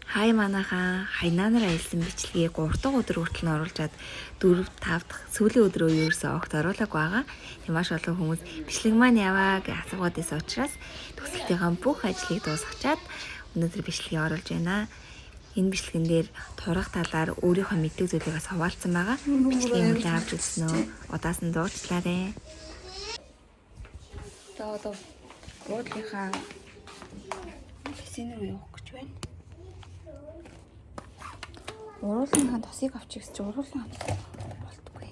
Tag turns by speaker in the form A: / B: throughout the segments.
A: Хай манайхан хайнанаар аялсан бичлэгийг 3 дахь өдөр хүртэл нь оруулжаад 4, 5 дахь сүүлийн өдрөө ерөөсөө огт оруулаагүй байгаа. Тийм маш олон хүмүүс бичлэг маань яваа гэж асуугаад байсан учраас төгсөлтийнхаа бүх ажлыг дуусгачаад өнөөдөр бичлэгийг оруулж байна. Энэ бичлэгэн дээр турах талаар өөрийнхөө мэддэг зүйлээс хуваалцсан байгаа. Бичлэгийн үлээ авч үзсэн үү? Удаас нь дуучлаарай. Одоо уудлынхаа хэсэг рүү явах гэж байна. Уруулынхаа тосыг авчих гэж уруулын болтгүй.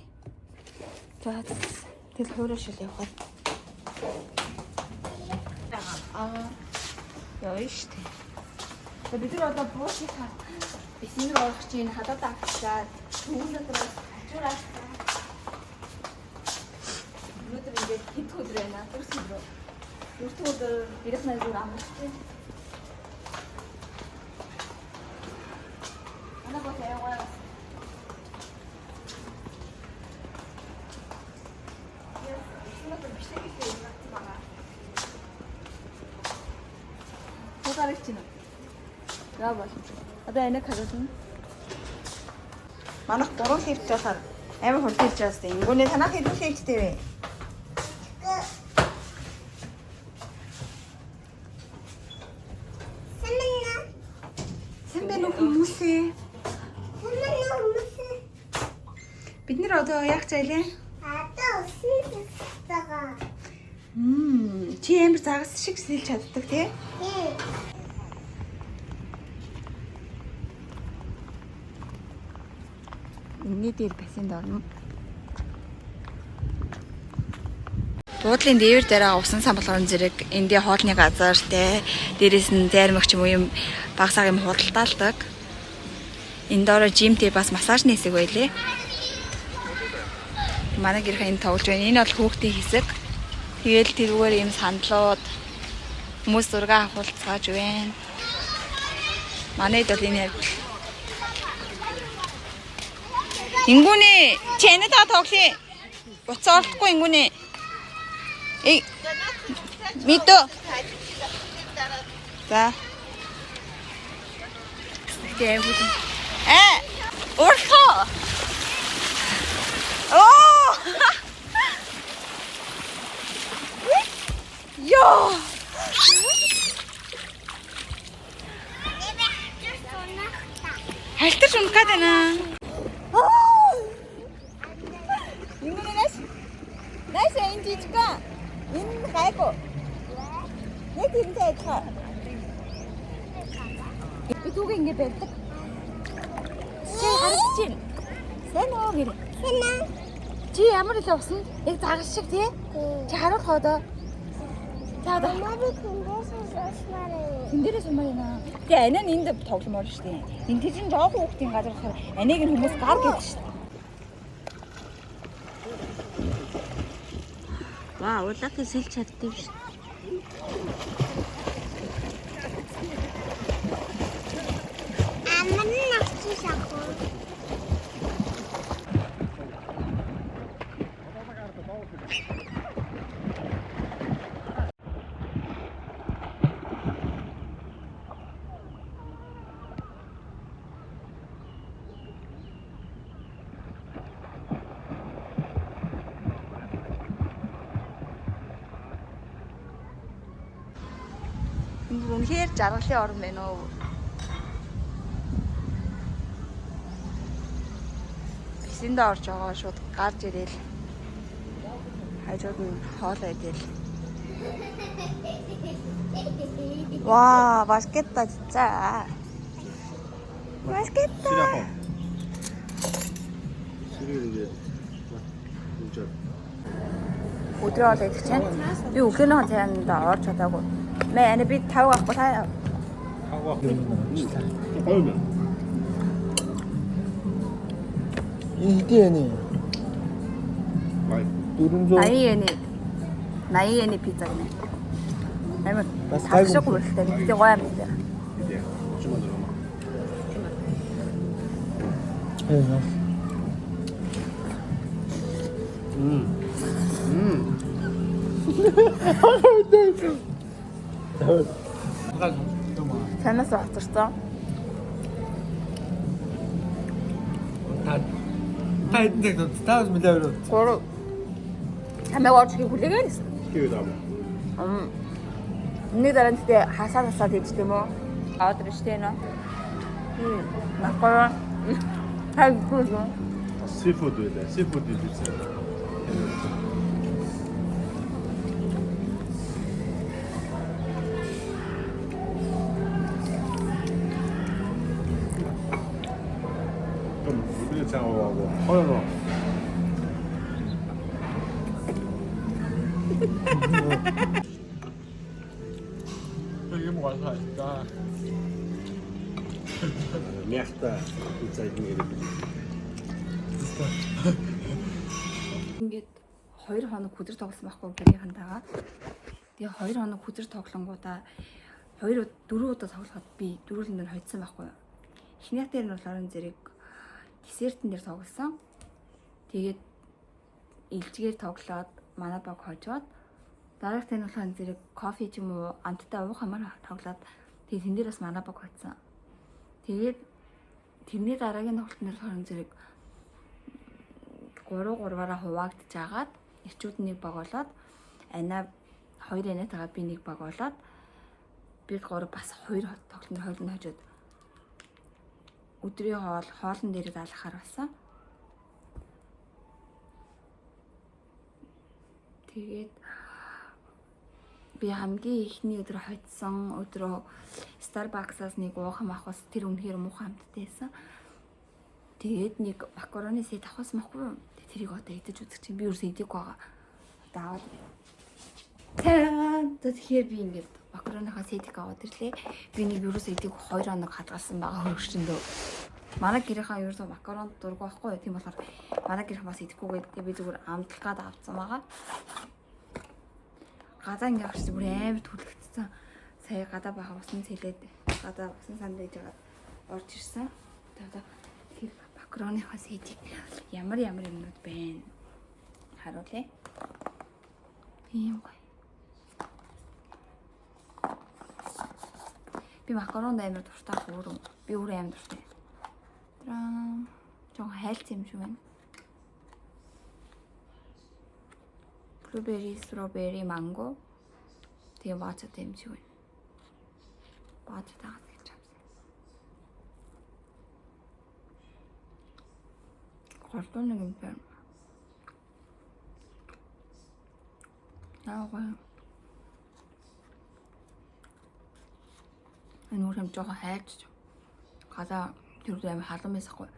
A: За тэгэл хуурай шил явахад. Яа штэ. За бид нар одоо буушийнхаа бисин рүү орох чинь хадаад авчихлаа. Түүн дотроос ачуулаад. Өнөөдөр ингээд хэд өдөр байна? Дөрөв өдөр ирэх найзууд амарч. Ana ko tayo ko. Yes, sino biчлэг хийх юм байна. Хөөдарч чинь. Яа бол. Одоо энийг харсан. Манайх 3 лифт байхаар амар хурд ирж байгаа сте. Ингүүний танах хэдэн лифттэй вэ? Бид нэр одоо яах зайлээ?
B: Одоо усан байгаа.
A: Чи амар загас шиг сэлж чаддаг тий?
B: Тийм.
A: Ингээ дээр бассейнд орно. Буудлын дээвэр дээр усан самбалгын зэрэг эндээ хоолны газар тий. Дээрээс нь зайрмагч юм уу юм багсаг юм худалдаалдаг. Энд доороо жимтэй бас массажны хэсэг байлээ. Манай гэрхэн энэ тоглож байна. Энэ бол хүүхдийн хэсэг. Тэгээл тэрүүгээр ийм сандлууд хүмүүс зураг авахулцгааж байна. Манайд бол энэ Ингүүний чэнэ та тоглоё. Буцаалтгүй ингүүний. Мито. За. Тэгэ бүгд. Урхоо. Oh! Yo! Халтар унах гээд байна. Ингүүний найс энэ жижигхэн. Энэ гайгүй. Нэг энтэй адилхан. Би түүгээ ингэ барьдаг. Чи харагч чинь. Сайн уу гэр.
B: Хэнэ?
A: Чи ямар л усан? Яг загас шиг тий? Чи харуулах одоо. За одоо
B: Мамари тэндээс
A: тэндээрээ сумаар байна. Тэгээ анаа энд тогломоор шүү дээ. Энд тийм жоохон хүүхдийн газар болохоор анийг нь хүмүүс гар гэдэг шүү дээ. Ваа, улаах хэлж чаддаг шүү.
B: Аман навчи шахуу.
A: Үнэхээр жаргалын орн байна уу? Бисэнд орж байгаа шууд гарч ирэл. Хажууд нь хоол идэл. Ваа, баскетбол за. Баскетбол. Өдрөө ол идэх чинь. Би өглөөнөө цаанд орж чадаагүй. Мэ ана би 5 авахгүй таа.
C: 5 авахгүй. Иди яни. 400.
A: 80 яны пицца гэнэ. Амар бас тагшгүй болтой. Нэг гоё юм дээ. Танаас хоцорсон.
C: 다 인생 너 스타워즈 밀려요.
A: 고로 хамаагүй орж хий хүлээгээл.
C: 기회다.
A: Нэг дараа нь тэгээ хасаад ийж тийм үү? Аваад ирж тийм нөө. Макарон. хайггүй.
C: 시푸드에 시푸드 주세요. 좀 우리 장어하고 허연어. 이게 뭐가 살까? Мяхта үцайднэр.
A: Ингээд 2 хоног хүзэр тоглосон байхгүй гэрийнхэнтэйгээ. Тэгээ 2 хоног хүзэр тоглонгуудаа 4 удаа тоглоход би дөрүүлэн дээр хоцсон байхгүй. Эхнийх дээр нь бол орон зэрэг десертэн дээр тоглосон. Тэгээд илжгээр тоглоод манай баг хожоод дараагт нь болохоор зэрэг кофе ч юм уу амттай уух хамаар тоглоод тэгээд тэн дээр бас манай баг хоцсон. Тэгээд тэрний дараагийн тоглолтын дээр орон зэрэг 3-3-аараа хуваагдж агаад ирчүүд нэг баг болоод анаа 2 анатайгаа би нэг баг болоод бид 3 бас 2 тоглолтын хойлон хожоод өдрийн хоолн дээр даалгахаар болсон. Тэгээд би хамгийн ихний өдөр хоцсон өдрөө Starbucks-аас нэг уухан авахс тэр үнэхээр муухай амттай байсан. Тэгээд нэг макароны сет авахс махгүй. Тэрийг одоо идэж үзэх чинь би ерөөсөө идэх байгаа. Одоо аваад. Тэгэхээр би ингээд макароныхаа сетийг аваад ирлээ. Би нэг ерөөсөө идэх 2 хоног хадгалсан байгаа хөргөчөндөө. Манай гэрийнхаа ерөөсөө макарон дург байхгүй. Тийм болохоор манай гэрийнх бас идэхгүйгээд би зүгээр амтлах гад авсан байгаа. Гадаа ингээд авч бүр амар түлхэгдсэн. Сая гадаа баха усан цэлээд гадаа усан санд ээж байгаа орж ирсэн. Одоо тэр макароныхаа сетийг ямар юмнууд байна. Харуулъя. Тийм гоё. Би макаронд амар дуртай өөрөө. Би өөрөө амар дуртай. Жоо хайлт юм шиг байна. Blueberry, strawberry, mango. Тэгээ баачаад юм шиг байна. Баачаад байгаа гэж байна. Гортон нэг юм байна. Аа. Энэ үргэм жоо хайлт. Гадаа тэр амар халуун байсахгүй.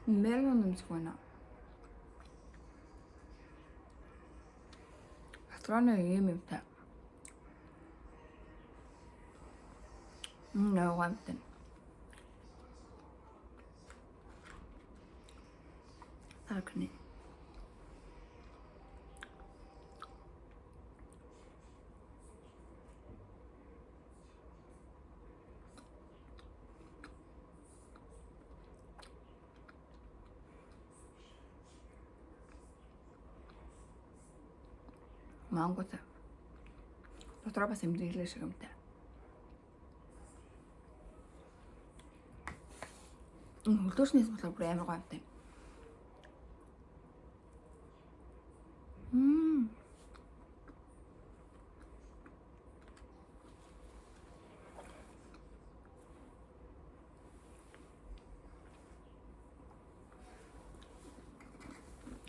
A: Мелон нэмж байна. Патроны юм та. No one thing. Таркни. Манготой. Дотроо бас эмзэглээ шиг юмтай. Хөлдөөснээс болохоор бүр амар гоё юмтай.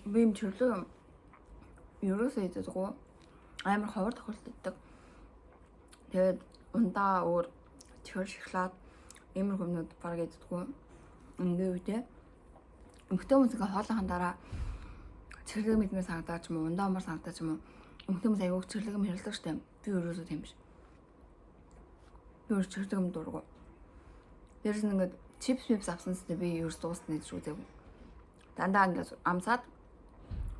A: Би юм чөлөө ерөөсөө идэггүй. Амар ховор тохиолддог. Тэгээд ундаа өөр чихэр шоколад эмэр хүмүүд баг идэггүй. Ингээ үедээ өмхтэй хүмүүсийн хоолойхон дараа чирлэг мэдмээр санагдаад ч юм уу ундаа умар санагдаад ч юм уу өмхтэй хүмүүс аягүй чирлэг хэрэлдэг штеп. Би ерөөсөө тийм биш. Би өөр чирлэг юм дургу. Дээрс нь ингээд чипс авсан сте би ерөөс дуусна гэж үзээгүй. Дандаа ингээд амсаад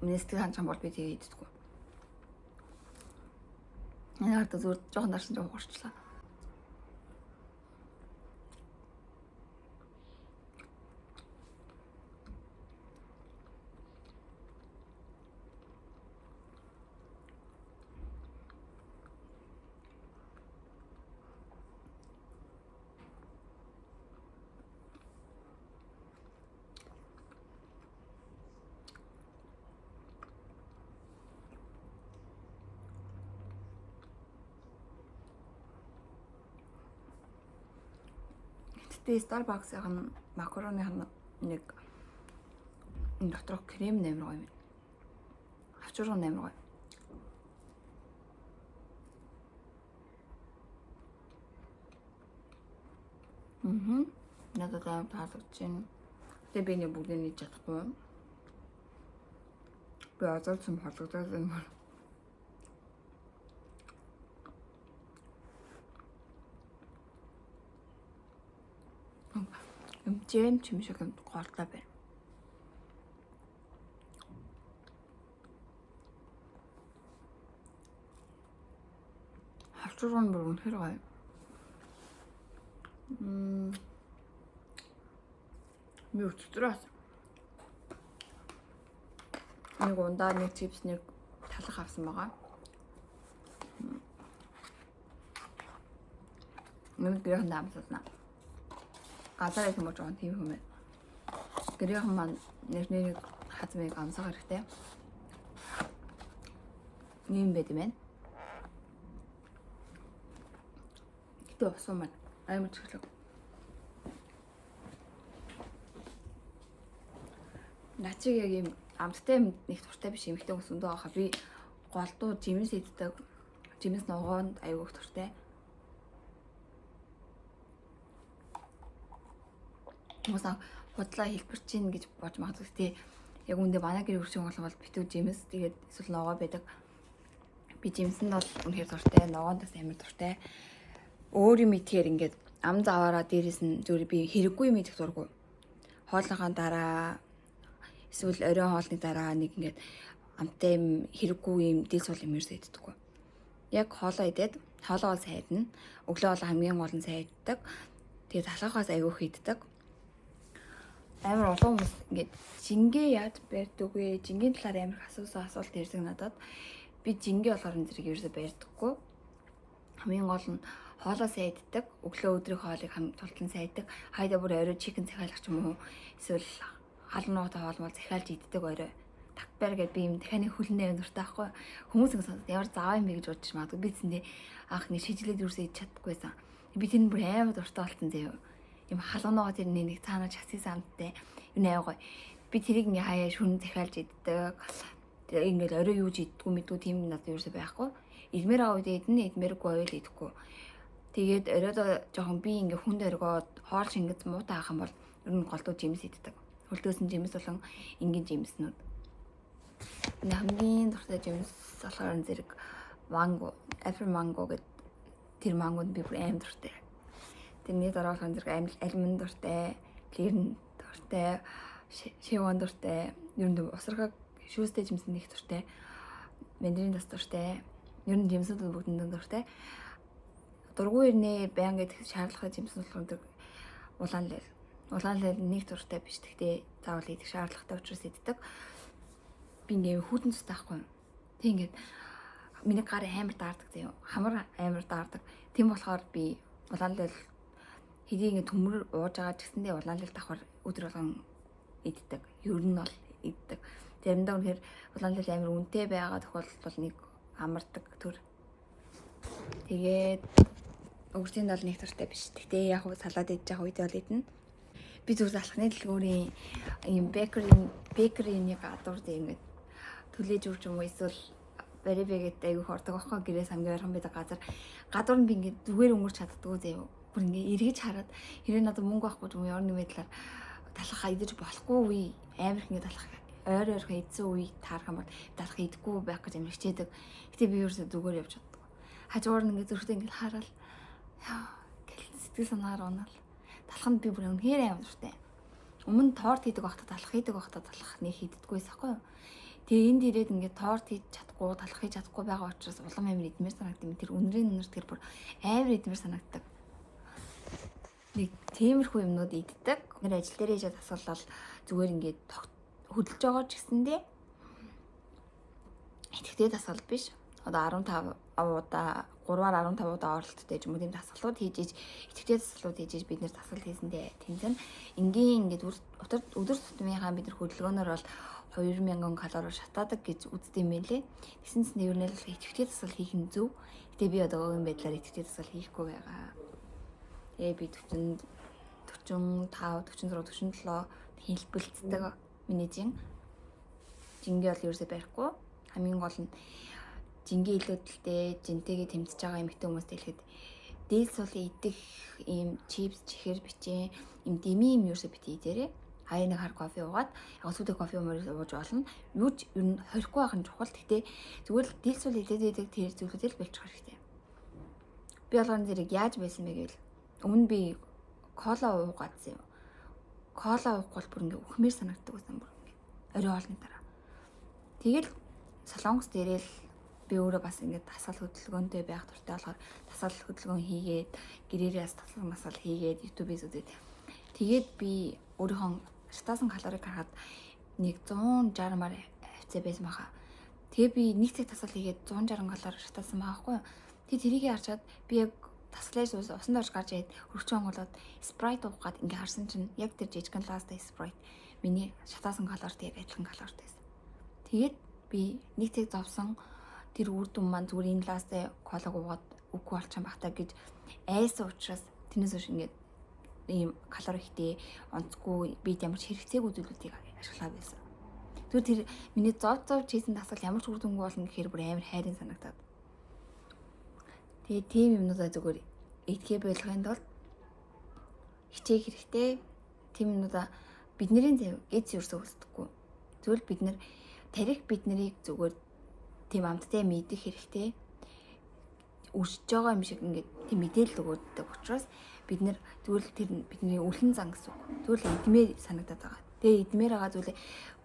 A: Нэстэг ханчсан бол би тэгээ иддэггүй. Энэ ард зүгээр жоохон дарсан жоохон гурчлаа. Гэтэ Starbucks-ийн макароны нэг доторх крем нэмэр гоё юм. Авчурган нэмэр гоё. Надад аим таалагдж байна. Тэгээ би нэг бүгдийг нийж чадахгүй. Би азарсан болгодоо юм. Жэм шиг юм гоолтой байна. Авчурган бүр үнэхээр гоё. Би өчтөрөөс нэг ундаа нэг чипс нэг талах авсан байгаа. Нэг гэрхэн дамсална. Газар их мож он тийм хүмүүс. Гэрхэн маань нэг хазмыг амсах хэрэгтэй. Нэм байд юм байна. Гэтэ усан маань амар чиглэг. Начиг яг юм амттай юм нэг туртай биш эмхтэй хүмүүс өндөө байхаа би голдуу жимс иддэг. Жимс ногоонд аягүй туртай. Моса бодлоо хэлбэр чинь гэж бодож магадгүй тий. Яг үндэ манай гэр өршин болох бол битүү жимс тэгээд эсвэл ногоо байдаг. Би жимсэнд бол үнэхээр туртай, ногоондас амар туртай. Өөр юм итгэхээр ингээд ам заваараа дээрээс нь зүгээр би хэрэггүй юм идэх дурггүй. Хоолныхаа дараа эсвэл оройн хоолны дараа нэг ингээд амтай юм хэрэггүй юм дийл сул юм ерөөсөө иддэггүй. Яг хоолоо идээд хоолоо сайдна. Өглөө бол хамгийн гол нь сайддаг. Тэгээд талхахаас аягүй хийддэг. Амар олон хүмүүс ингээд жингээ яаж барьдаг вэ? Жингийн талаар амар асуулт ирдэг надад. Би жингээ болохоор энэ зэрэг ерөөсөө барьдаггүй. Хамгийн гол нь хоолоо сайддаг. Өглөө өдрийн хоолыг тултан сайддаг. Хайда бүр орой чикен захиалах ч юм уу. Эсвэл халуунуутай хоолмол захиалж иддэг орой. Такбар гэдэг би юм дахианы хөлнөө юм дуртай байхгүй. Хүмүүс ингэ ямар заав юм бэ гэж бодож магадгүй. Би зэндээ анх нэг шижилээд юусаа идэж чаддаггүйсэн. Би тэр бүр амар дуртай болсон заяа. Юм халуунуугаа тэр нэг цаанаа часис амттай. Юу нэ гоё. Би тэрийг ингээ хаяа шүн захиалж иддэг. Тэгээ ингээл орой юуж иддгүү мэдгүй тийм надад юусаа байхгүй. Идмээр аваад идэнэ, идмээргүй аваад идэхгүй. Тэгээд оройдоо жоохон би ингээ хүнд оргоод хоол шингэц муутай авах юм бол ер нь голдуу жимс иддэг. Хөлдөөсөн жимс болон энгийн жимснүүд. Хамгийн дуртай жимс болохоор зэрэг манго, апple манго гэдэг тэр мангонд би бүр аим дуртай. Тэрний дараа болохоор зэрэг алимон дуртай, лирн дуртай, шивон дуртай, ер нь усархаг шүүстэй жимс нэг дуртай, мандарин бас дуртай, ер нь жимсүүд бүгдэнд дуртай. Дургүй ирнэ баян гэдэг шаардлагатай жимс болохоор улаан лэл. Улаан лэл нэг дуртай биш. Гэхдээ заавал идэх шаардлагатай учраас иддэг. Би ингээ хүүтэн цустай байхгүй юм. Тэг ингээд миний гар амар даардаг заяа. Хамар амар даардаг. Тийм болохоор би улаан лэл хэдий ингээ төмөр ууж байгаа ч гэсэндээ улаан лэл давхар өдөр болгон иддэг. Ер нь бол иддэг. Заримдаа үнэхээр улаан лэл амар үнэтэй байгаа тохиолдолд нэг амардаг төр. Тэгээд өвөртийн дал нэг туртай биш. Тэгтээ яг салаад идэж байгаа үед бол идэнэ. Би зүгээр алхны дэлгүүрийн юм бэкерийн гадуур зэ ингээд төлөөж өгч юм уу эсвэл барибэгээд айгүй хордог байхгүй гэрээс хамгийн ойрхон байдаг газар. Гадуур нь би ингээд зүгээр өнгөрч чаддгүй заяа. Бүр ингээд эргэж хараад хэрэг надад мөнгө байхгүй юм ямар нэг байдлаар талхаа идэж болохгүй үе амар их ингээд талхаа ойр ойрхон идсэн үе таарах юм бол талхаа идэхгүй байх гэж амар хичээдэг. Гэтэ би ерөөсөө зүгээр явж чаддаг. Хажуугаар нь ингээд зүрхтээ ингээд хараад сэтгэл санаагаар унаал. Талханд би бүр үнэхээр амар дуртай. Өмнө торт хийдэг багтаа талах хийдэг багтаа талах нэг хийддэггүйс аахгүй юу. Тэгээ энд ирээд ингээд торт хийж чадахгүй, талах хийж чадахгүй байгаа учраас улам амар идмээр санагдав. Тэр үнэрийн үнэр тэр бүр амар идмээр санагддаг. Нэг тиймэрхүү юмнууд иддэг. Нэр ажил дээр хийж асуулал зүгээр ингээд хөдөлж байгаа ч гэсэндээ итгэдэг дасгал биш. Одоо 15 удаа 3-аар 15 удаа оролттой юм уу тийм дасгалууд хийж итгэдэг дасгалууд хийж бид нэр дасгал хийсэндээ тэнцэн энгийн ингээд өдөр тутмынхаа бид нар хөдөлгөөнөөр бол 2000 калори шатаадаг гэж үздэг юм байлээ. Тэсэнс нь ер нь л итгэдэг дасгал хийх нь зөв. Гэтэ би одоо өөрийн байдлаар итгэдэг дасгал хийхгүй байгаа. Би төвчөнд 45, 46, 47 хэлбэлцдэг миний жин. Жингээ бол ерөөсөй барихгүй. Хамгийн гол нь жингээ илүүдэлтэй жинтэйгээ тэмцэж байгаа эмэгтэй хүмүүстэй хэлэхэд дээд суулын идэх ийм чипс, чихэр бичээ, ийм дими юм ерөөсөй бити идээрээ. Хаяа нэг хар кофе уугаад яг сүүдэг кофе ууж болно. Юу ч ер нь хорихгүй байх нь чухал. Гэхдээ зүгээр л дээд суул идэх тэр зүйлүүдэл болчих хэрэгтэй. Би болгоны зэрэг яаж байсан бэ гэвэл өмнө би кола уугаадсан юм. Кола уух бол бүр ингээ үхмээр санагддаг байсан бүр ингээ. Орой хоолны дараа. Тэгэл солонгос дээрэл би өөрөө бас ингээд тасгал хөдөлгөөнтэй байх туфтаа болохоор тасгал хөдөлгөөн хийгээд гэрээрээ тасгал масгал хийгээд YouTube-ээс үзээд тэгээд би өөрийнхөө шатаасан калорийг харахад 160 маар хавцаа байсан баха. Тэгээ би нэг цаг тасгал хийгээд 160 калори шатаасан баахгүй. Тэгээ тэрийг харчаад би яг тасгалж усан дорж гарч ирээд хөрчөө онголоод Sprite уух гад ингээ харсан чинь яг тэр жижигэн ласта Sprite миний шатаасан калорит яг адилхан калорит байсан. Тэгээд би нэг цаг зовсон тэр үр дүн маань зүгээр энэ ласта колог уугаад үгүй болчихсон бахтаа гэж айсан учраас тэрнээс хойш ингээ ийм калори ихтэй онцгүй бид ямар ч хэрэгцээгүй зүйлүүдийг ашиглаа байсан. Зүгээр тэр миний зов хийсэн тасгал ямар ч үр дүнгүй болно гэхээр бүр амар хайрын санагдаад. Тэгээ тийм юмнуудаа зүгээр идэхээ болгохын тулд хичээх хэрэгтэй. Тийм юмнуудаа бидний эц ерөөсөө хүсдэггүй. Зүгээр бид нар тарих биднийг зүгээр тийм амттай мэдэх хэрэгтэй. Үржиж байгаа юм шиг ингээд тийм мэдээлэл өгөөддөг учраас бид нар зүгээр тэр бидний үлэн зан гэсэн үг. Зүгээр л идмээр санагдаад байгаа. Тэгээ идмээр байгаа зүйлээ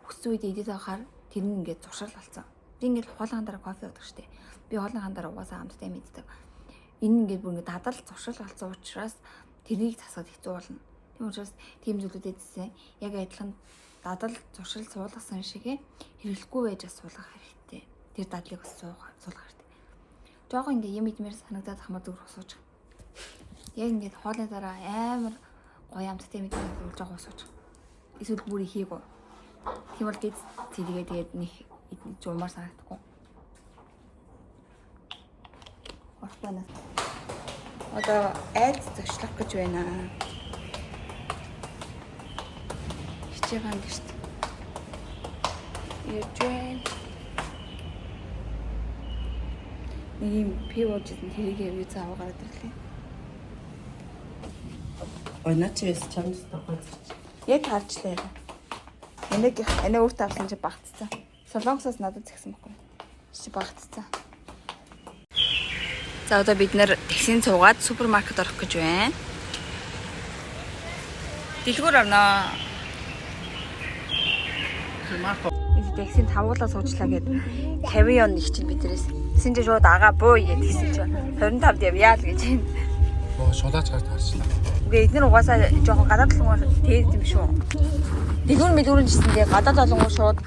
A: хүссэн үед идээд байхаар тэр нь ингээд зуршил болсон. Би ингээд хоолойн дараа кофе уудаг штеп. Би хоолойн дараа угаасаа амттай мэддэг. Энэ ингээд бүр ингээд дадал зуршил болсон учраас тэрийг засаад хэцүү болно. Тийм учраас тийм зүйлүүдэд зэсэн яг адилхан дадал зуршил суулгасан шигээ хэрэглэхгүй байж бас суулгах хэрэгтэй. Тэр дадлыг бас суулгах хэрэгтэй. Жогоо ингээд юм идмээр санагдаад хамаа зүгээр усууж. Яг ингээд хоолны дараа амар гоё амттай мэдээ болж байгаа усууж. Эсвэл бүр ихийгөө. Тийм бол дэд цэдгээ тэгээд нэг жумаар санагдахгүй. Ортона. Одоо айд зочлох гэж байна. Хичээх юм гэж. Яжэн. Нэг юм пив уужсэн тэрийг юу заав гараад ирлээ.
D: Ой, начис чамд тохиолж.
A: Яг харчлаа. Энийг өөртөө авсан чи багтцсан. Солонгосоос надад згсэн байхгүй. Чи багтцсан. За одоо бид нэр таксинд суугаад супермаркет орох гэж байна. Дэлгүүр орноо. Энэ таксинд тавуулаа суучлаа гэд 50 он нэг чинь биднээс. Тэсэн чи шууд агаа буу гэдгийгсэн чи 25-д явъя л гэж байна.
C: Оо шулаач харж харчлаа.
A: Үгүй эдгээр угаасаа жоохон гадаад толгоор тээд юм шүү. Дэлгүүр мэдүүрэн гэсэн тэгээ гадаад олонгоо шууд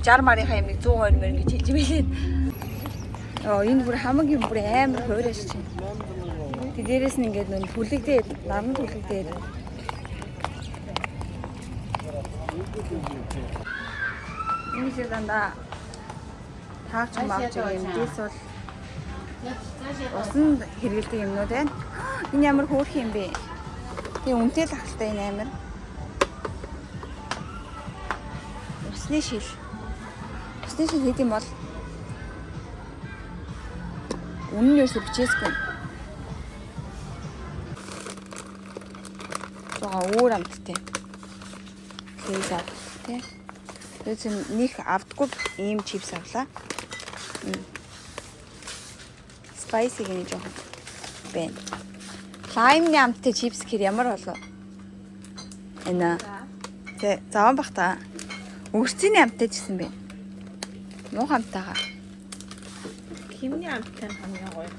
A: 60 марийнхаа юм 120 мөр гэж хэлж байлээ. Энэ бүр хамгийн бүр амар хуурайш чинь. Тэг дээрээс нь ингээд нөн түлэгдээд, наран түлэгдээд. Энэ шиг дандаа таач юм авч байгаа юм. Дэс бол усан хэрэгэлдэг юмнууд байна. Энэ ямар хөөрх юм бэ? Тэг үнэтэй л ахaltaа энэ амар. Усны шил. Усны шил хэд юм бол үнэн нь ерөөсө бичээсгүй. Жоо өөр амттай. Тэгээд тий. Тэгээд нэг авдаггүй ийм чипс авлаа. Spicy гэнэ жоохон байна. Lime-ны амттай чипс гэр ямар болов? Энэ. Тэ заван бах та. Өрцөний амттай ч гэсэн байна. Муу амттайгаа.
D: Химний амттай хамгийн гоё.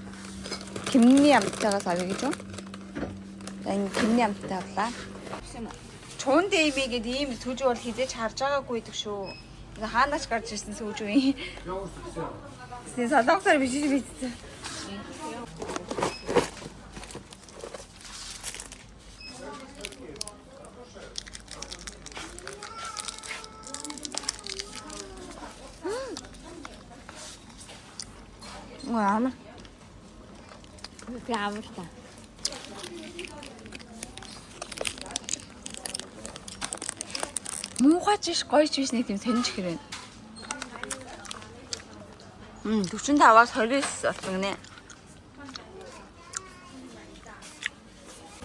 A: Химний амттайгаас авъя гэж үү? За энэ химний амттай авлаа. Чуун дэйми гэдэг ийм сүжиг бол хизээж харж байгаагүй гэдэг шүү. Энэ хаанаач гарч ирсэн сүжиг юм. Син солонгосоор бичиж бичсэн. Амар. Би амар та. Муухайч биш гоёч биш нэг тийм сонирч хэрэг. 45-аас 29 болсон гинэ.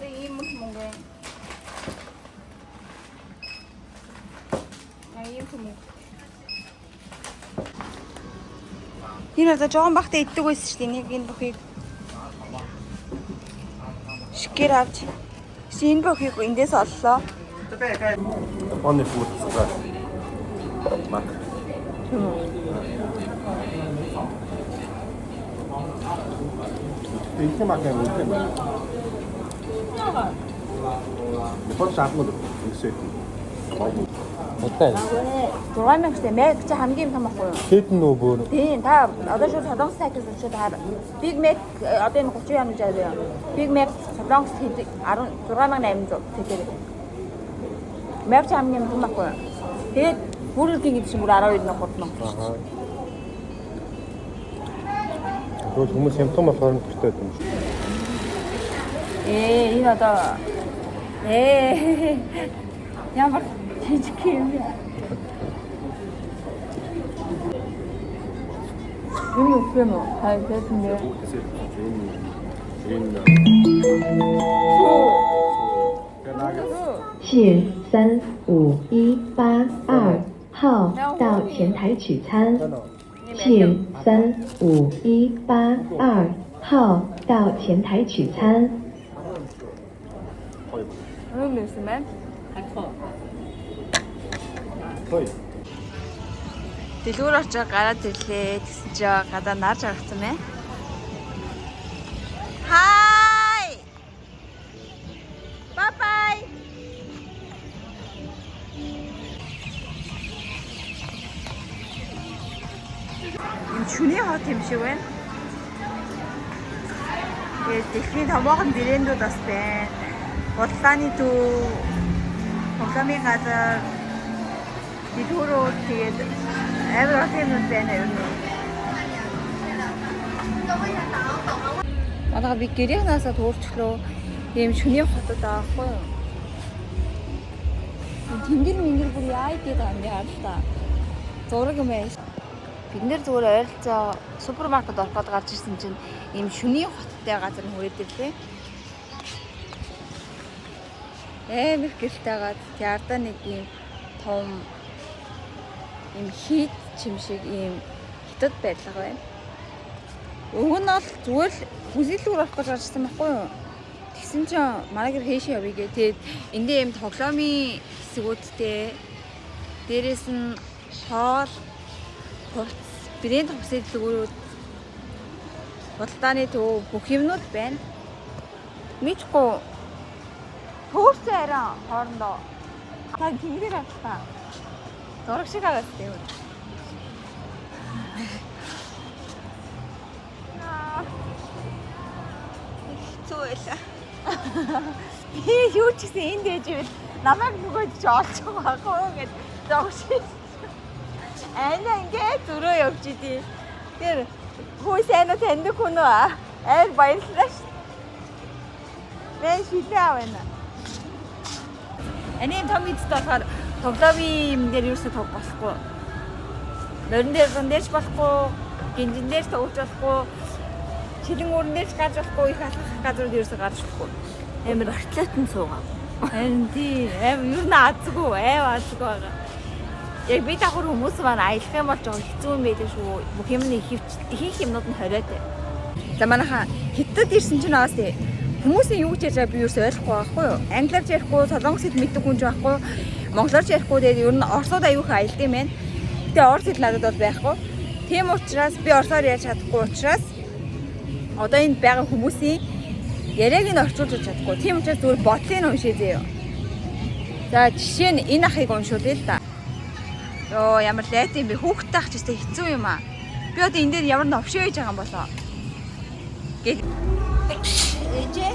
A: Ийм мөнгө. Ийм мөнгө. Энэ одоо жоохон бахта иддэг байсан шүү дээ. Нэг энэ бүхийг шикэр авч. Энэ бүхийг эндээс оллоо.
C: Японы фуд зүгээр. Мак. Их мак юм уу? Япон шахмад үсээ. Өтөө.
A: 60000 штэ Mac чи хамгийн том ахгүй юу?
C: Хэд нөө бүр.
A: Тийм та одоо шууд солонгос сайкс учраас та Big Mac одоо энэ 30 янж авъя. Big Mac солонгос хэд 16800 тэгэхээр Mac чи хамгийн том ахгүй юу? Тэгээд Burger King гэдэг чинь бүр 12000
C: Аа. Тэгвэл хүмүүс хямдхан болохоор нь төртэй юм шүү.
A: Энэ одоо ямар жижиг юм бэ? Энэ үгүй юу? Хай гэдэг
E: 信35182号到前台取餐。信35182号到前台取餐。
A: Ano gusto mo?
C: Хой.
A: Дэлгүүр очоо гараад ирлээ. Тэгсэн чи гадаа нарж харагдсан мэ. Хай! Bye bye. Энэ шүний хот юм шиг байна. Тэгээд дэлхийн томоохон брэндүүд бас байна. Бодлааны төв, Хонкомын газар, дэлгүүрүүд тэгээд амар хэмнүүд байна юм. Манайха би гэрийнхнаасаа туурчлоо. Ийм шүний хотод аахгүй юу? Тэнгэр бүр яа гэдэг юм яа л та. Зураг юм ээ. Бид нэр зүгээр ойролцоо супермаркет ороход гарч ирсэн чинь ийм шүний хоттой газар хүрээд ирлээ. Амар гэрэлтэйгаад ядаа нэг ийм том ийм хийд чимшиг ийм хятад байдлага байна. Өвгөн нь бол зүгээр л хүсэлтээр орох гэж гарчсан байхгүй юу? Тэгсэн чинь манай гэр хээшээ явъя гэ. Тэгээд эндээ ийм тоглоомын хэсгүүдтэй дээрээс нь хоол, хувцс, брэнд хувцсэлгүүрүүд, бодлооны төв бүх юмнууд байна. Мэдгүй Төөрсөн арай хоорондоо та тэнгэр авчихсан. Зураг шиг агаад тийм. Хэцүү байлаа. Би юу ч гэсэн энд ээж ивэл намайг нөгөө ч олж байгаа хөө гэж зогшиж. Ана ингээд зөрөө явж идэв. Тэр хөөс ана таньдаг хүн үү? Аяр баярлалаа ш. Мен шилээ авна. Эний том эцэд болохоор тоглоомын юм дээр юусэн тог болохгүй. Нөрөн дээр зөндөөч болохгүй, гинжин дээр төвч болохгүй, чилэн өрн дээр гарч болохгүй, их алхах газрууд юусэн гарч болохгүй. Амар артлаатан суугаа. Харин тий, амар юу н азгүй, азгүй байгаа. Яг би давхар хүмүүс маань аялах юм бол жоо хэцүү юм байдаг шүү. Бүх юм нь их юмнууд нь хориотой. За манайха хятад ирсэн чинь бас тий. Хүмүүсийн юу гэж ярьж би юус ойлгохгүй байхгүй юу? Англиар ярихгүй, солонгос хэл мэддэг хүн ч байхгүй. Монголоор ярихгүй тэгээд ер нь орсууд аюух аялд юм байна. Гэтэ орс хэл надад бол байхгүй. Тийм учраас би орсоор ярьж чадахгүй учраас одоо энд байгаа хүмүүсийн яриаг нь орчуулж чадахгүй. Тийм учраас зүгээр бодлыг уншээ заяа. За жишээ нь энэ ахыг уншуулъя л да. Йоо ямар лайт юм бэ? Хүүхдтэй ах ч гэсэн хэцүү юм аа. Би одоо энэ дээр ямар новшоо хийж байгаа юм болоо. Гэл Ээжээ.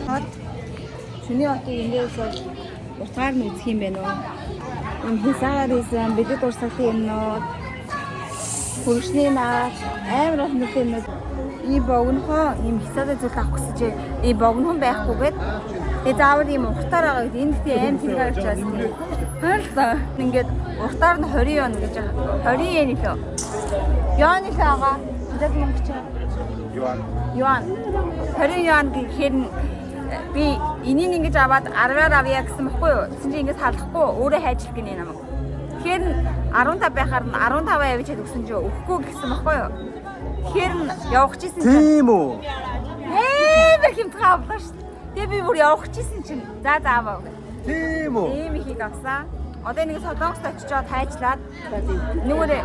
A: Хот. Шүний хотыг эндээс утгаар нь үзэх юм байна уу? Энэ хисаар исэн бидэд урсгалын юмнууд. Хөршний наад амар олон юмнууд. И богнохоо ийм хисаад зүйл авах гэсэн чи и богнохон байхгүйгээд заавар ийм уртаар байгаа үед энэ тийм аим тэлгээ гэж байна. Хаалта. Ингээд уртаар нь 20 юан гэж байгаа. 20 yen лөө. Юан л байгаа. Тэд монголч. Юан. 20 юан гэхээр би энийг ингэж аваад 10-аар авъя гэсэн мэхгүй юу? Тэгсэн чинь ингэж халахгүй өөрөө хайжлах гинэ намайг. Тэгэхээр 15 байхаар нь 15 авчиад өгсөн чинь өгөхгүй гэсэн мэхгүй юу? Тэгэхээр явах гэсэн чинь.
C: Тийм үү?
A: Бэр хэмтгэ авлаа шүү. Тэгээ би бүр явах гэсэн чинь. За аваа.
C: Тийм үү?
A: Ийм ихийг авсан. Одоо нэг солонгост очичоод хайжлаад нүгээрээ.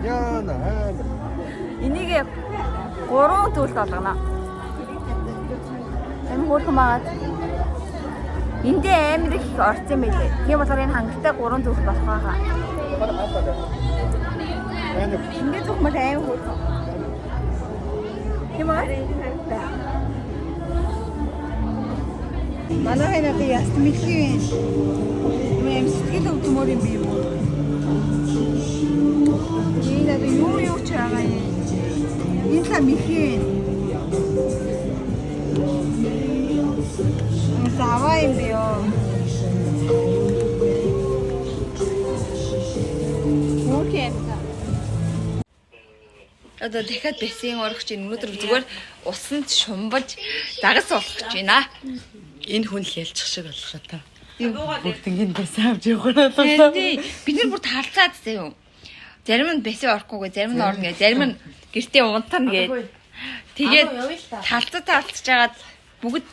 C: Яна.
A: Энийг 3 төлөлт болгоно. Энэ хөрхөн байгаад эндээ амар их орсон юм билээ. Тийм болохоор энэ хангалттай 3 төлөлт болох байгаа. Эндээ зөвхөн амар хөрхөн. Тийм үү? Манай хэнэ яст мэлхий. Мэм сэтгэл өвдмөр юм би юу? Энэ юу ч байгаа юм. Энэ та мэлхий. Заваа юм би юу? Окей. Одоо дахиад бассейн орох чинь өнөөдөр зүгээр усанд шумбаж дагас болох гэж байна.
D: Энэ хүн л ялчих шиг болох та. Бүгднийг бассейн авч явах нь болоо.
A: Бид нар бүр талцаад заяа юу. Зарим нь бассейн орохгүйгээ, зарим нь орно гэ, зарим нь гэртээ унтана гэ. Тэгээд талцаж жагаад бүгд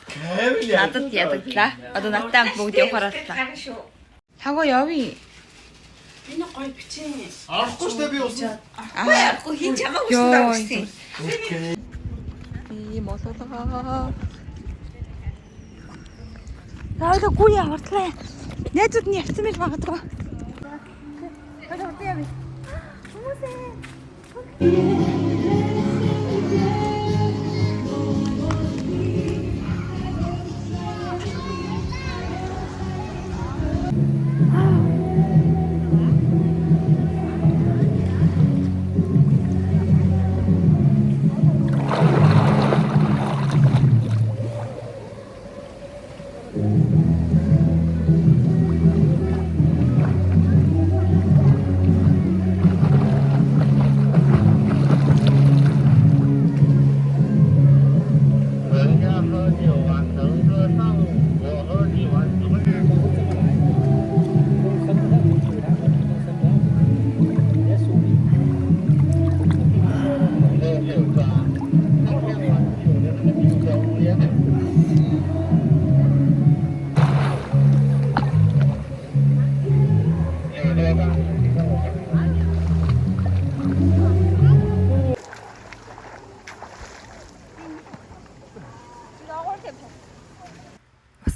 A: надад ядаглаа. Одоо надтай бүгд явахаар боллоо. Тагоо явъя.
D: Энэ гой бичээ.
C: Арахгүй шүү дээ би уусна.
D: Арахгүй хин чамаагүй шүү дээ.
A: Ийм болоо. Таалаа гуй авартлаа. Найзууд нь явцсан мэл магадгүй. Хөөе хөөе яви.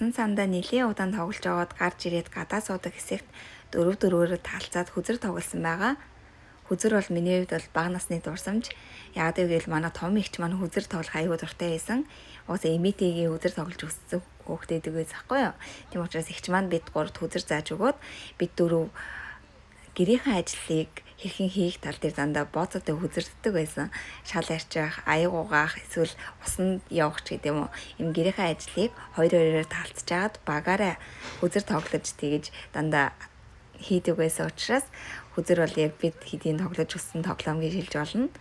A: Усан сандаа нэлийн удаан тоглож байгаад гарч ирээд гадаа суудаг хэсэгт 4-4-өөр талцаад хүзэр тоглосон байгаа. Хүзэр бол миний хувьд бол бага насны дурсамж. Яг гэвэл манай том ихч маань хүзэр тоглох аюул дуртай байсан. Уусаа эмитигийн хүзэр тоглож өссөн хүүхдээд үгээс ахгүй юу. Тийм учраас ихч маань бид 3-т хүзэр зааж өгөөд бид 4 гэрийнхэн ажлыг хэрхэн хийх тал дээр дандаа бооцоотой хүзэрддэг байсан. Шал арчих, аяг угаах, эсвэл усанд явах ч гэдэм үү. Ийм гэрийнхэн ажлыг 2-2-оор талцжаад багаараа хүзэр тоглож тэгэж дандаа хийдэг байсан учраас хүзэр бол яг бид хэдийн тоглож өссөн тоглоом гэж хэлж болно.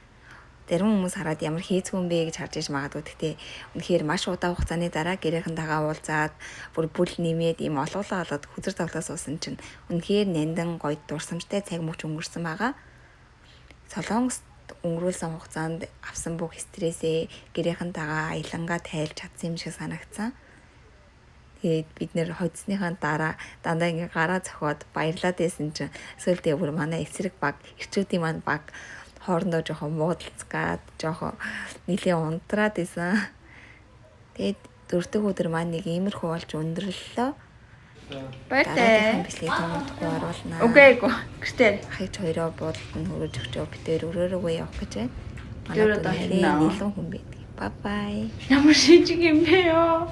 A: Зарим хүмүүс хараад ямар хийцгүй юм бэ гэж харж иж магадгүй. Гэхдээ үнэхээр маш удаан хугацааны дараа гэрийнхэнтэйгээ уулзаад бүр нэмээд ийм олоолаа болоод хүзэр тоглоос уусан чинь үнэхээр нэндан гоё дурсамжтай цаг мөч өнгөрсөн байгаа. Солонгост өнгөрүүлсэн хугацаанд авсан бүх стрессээ гэрийнхэнтэйгээ аялангаа тайлж чадсан юм шиг санагдсан. Тэгээд бид нэр хоцсныхаа дараа дандаа ингээ гараа зохиод баярлаад байсан чинь сүүлдээ бүр манай эсрэг баг, эрчүүдийн маань баг хоорондоо жоохон муудалцгаад жоохон нэлийн унтраад исэн. Тэгээд 4 дахь өдөр маань нэг иймэрхүү болж өндөрлөлөө. Баяртай. Бичлэг томдохгүй оруулнаа. Үгүй гэртээ хаяж хоёроо буудалд нь хөрөж өгчөө битээр өрөөрөө явах гэж байна. Манай дөрөв нийлэн хүн байдаг. Бай бай.
D: Ямар шижиг юм бэ ёо.